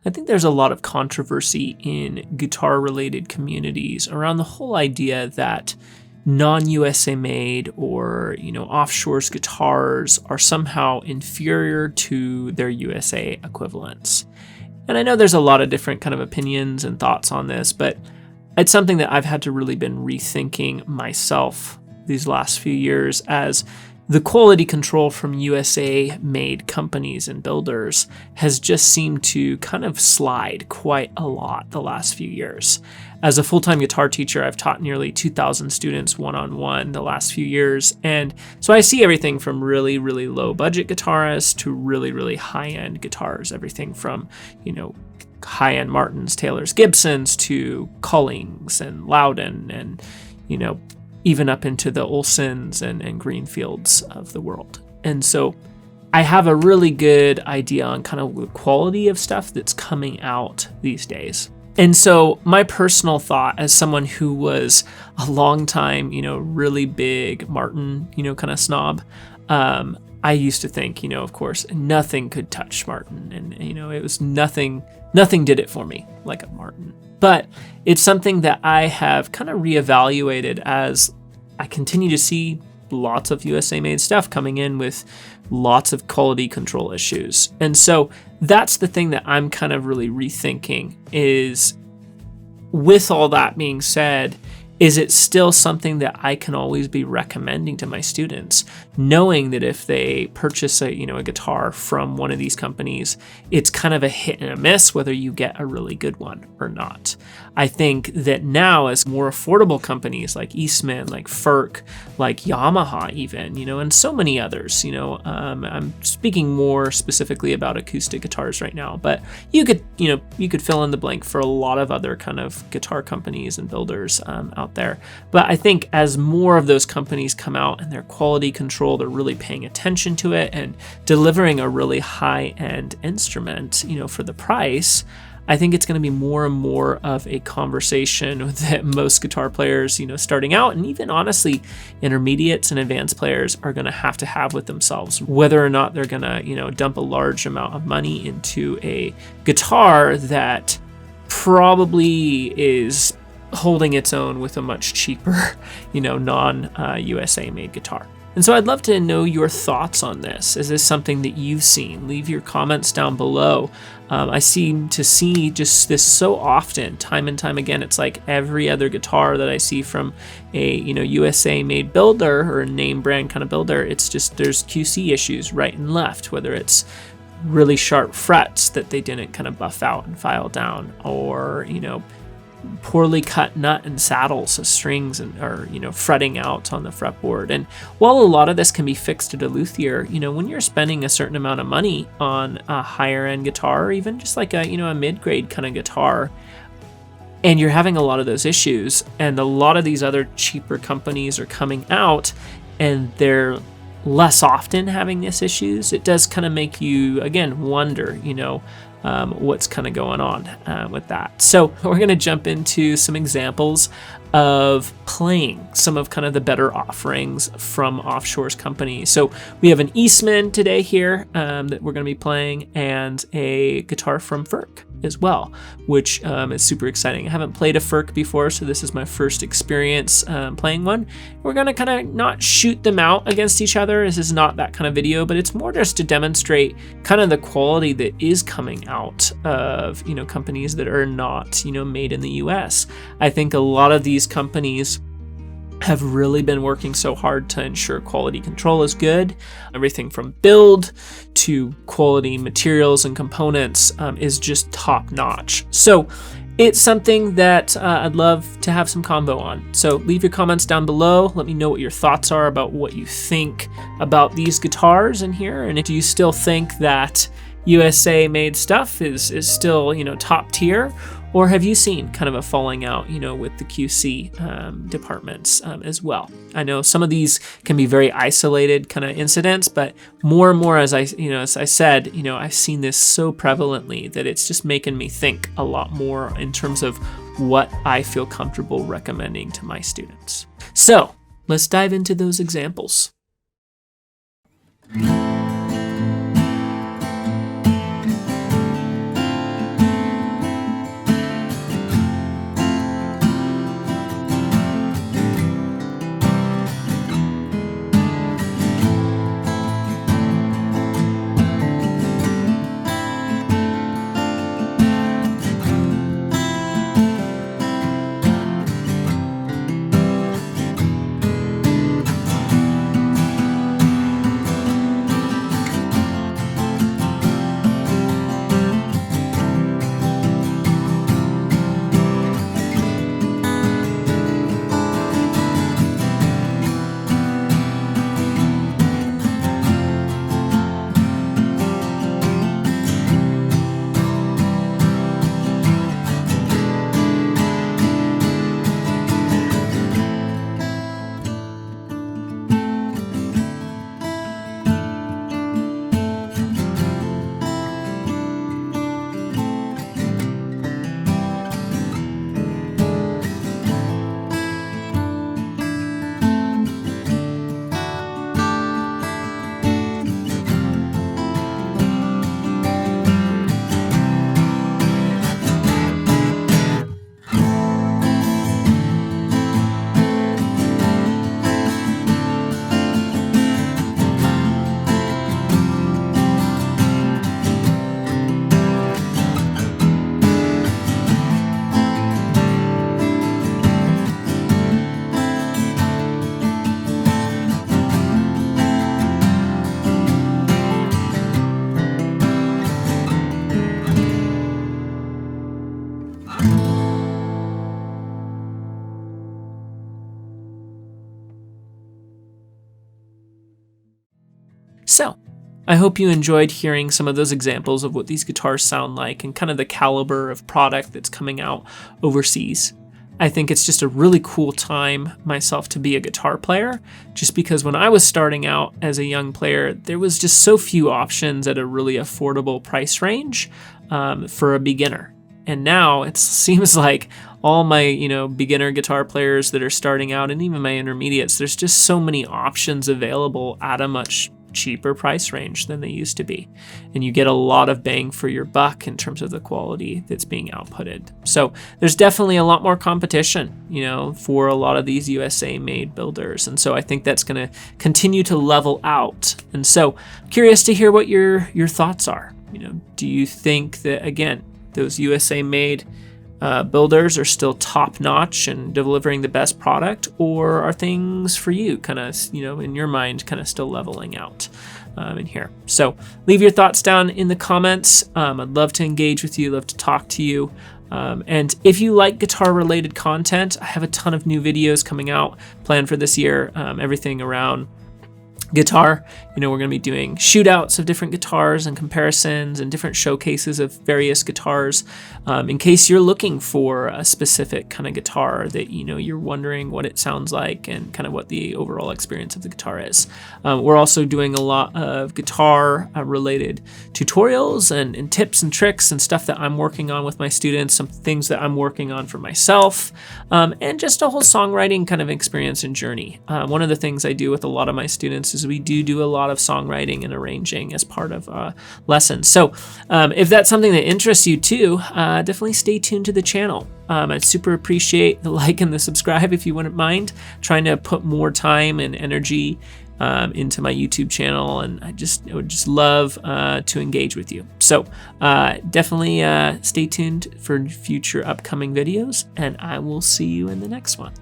I think there's a lot of controversy in guitar-related communities around the whole idea that non-USA made or, offshores guitars are somehow inferior to their USA equivalents. And I know there's a lot of different kind of opinions and thoughts on this, but it's something that I've had to really been rethinking myself these last few years, as the quality control from USA made companies and builders has just seemed to kind of slide quite a lot the last few years. As a full-time guitar teacher, I've taught nearly 2,000 students one-on-one the last few years. And so I see everything from really, really low budget guitarists to really, really high-end guitars, everything from, high-end Martins, Taylors, Gibsons to Cullings and Loudon and, even up into the Olsons and Greenfields of the world. And so I have a really good idea on kind of the quality of stuff that's coming out these days. And so my personal thought as someone who was a long time, really big Martin, kind of snob, I used to think, of course, nothing could touch Martin. And, it was nothing did it for me like a Martin. But it's something that I have kind of reevaluated as I continue to see lots of USA made stuff coming in with lots of quality control issues. And so that's the thing that I'm kind of really rethinking is, with all that being said, is it still something that I can always be recommending to my students, knowing that if they purchase a guitar from one of these companies, it's kind of a hit and a miss whether you get a really good one or not. I think that now, as more affordable companies like Eastman, like Furch, like Yamaha even, and so many others, I'm speaking more specifically about acoustic guitars right now, but you could fill in the blank for a lot of other kind of guitar companies and builders out there. But I think as more of those companies come out and their quality control, they're really paying attention to it and delivering a really high-end instrument, for the price, I think it's going to be more and more of a conversation that most guitar players, starting out, and even honestly, intermediates and advanced players are going to have with themselves, whether or not they're going to, dump a large amount of money into a guitar that probably is holding its own with a much cheaper, non-USA made guitar. And so I'd love to know your thoughts on this. Is this something that you've seen? Leave your comments down below. I seem to see just this so often, time and time again. It's like every other guitar that I see from a USA made builder or a name brand kind of builder, it's just there's QC issues right and left, whether it's really sharp frets that they didn't kind of buff out and file down, or poorly cut nut and saddles of strings or fretting out on the fretboard. And while a lot of this can be fixed at a luthier, when you're spending a certain amount of money on a higher end guitar, or even just like a mid-grade kind of guitar, and you're having a lot of those issues, and a lot of these other cheaper companies are coming out and they're less often having these issues, it does kind of make you again wonder, what's kind of going on with that. So we're going to jump into some examples of playing some of kind of the better offerings from Offshores companies. So we have an Eastman today here that we're going to be playing, and a guitar from Furch as well, which is super exciting. I haven't played a Furch before, so this is my first experience playing one. We're going to kind of not shoot them out against each other. This is not that kind of video, but it's more just to demonstrate kind of the quality that is coming out of companies that are not made in the US. I think a lot of these companies have really been working so hard to ensure quality control is good. Everything from build to quality materials and components is just top notch. So it's something that I'd love to have some convo on. So leave your comments down below. Let me know what your thoughts are about what you think about these guitars in here. And if you still think that USA made stuff is still, top tier, or have you seen kind of a falling out, with the QC departments as well? I know some of these can be very isolated kind of incidents, but more and more, as I said, I've seen this so prevalently that it's just making me think a lot more in terms of what I feel comfortable recommending to my students. So let's dive into those examples. So I hope you enjoyed hearing some of those examples of what these guitars sound like and kind of the caliber of product that's coming out overseas. I think it's just a really cool time myself to be a guitar player, just because when I was starting out as a young player, there was just so few options at a really affordable price range for a beginner. And now it seems like all my, beginner guitar players that are starting out, and even my intermediates, there's just so many options available at a much cheaper price range than they used to be. And you get a lot of bang for your buck in terms of the quality that's being outputted. So there's definitely a lot more competition, for a lot of these USA made builders. And so I think that's going to continue to level out. And so curious to hear what your thoughts are. Do you think that, again, those USA made builders are still top notch and delivering the best product, or are things for you kind of, in your mind, kind of still leveling out in here? So leave your thoughts down in the comments. I'd love to engage with you, love to talk to you. And if you like guitar related content, I have a ton of new videos coming out planned for this year, everything around guitar. We're going to be doing shootouts of different guitars and comparisons and different showcases of various guitars in case you're looking for a specific kind of guitar that you're wondering what it sounds like and kind of what the overall experience of the guitar is. We're also doing a lot of guitar related tutorials and tips and tricks and stuff that I'm working on with my students, some things that I'm working on for myself, and just a whole songwriting kind of experience and journey. One of the things I do with a lot of my students is we do a lot of songwriting and arranging as part of lessons. So if that's something that interests you too, definitely stay tuned to the channel. I'd super appreciate the like and the subscribe if you wouldn't mind. Trying to put more time and energy into my YouTube channel, and I would just love to engage with you. So definitely stay tuned for future upcoming videos, and I will see you in the next one.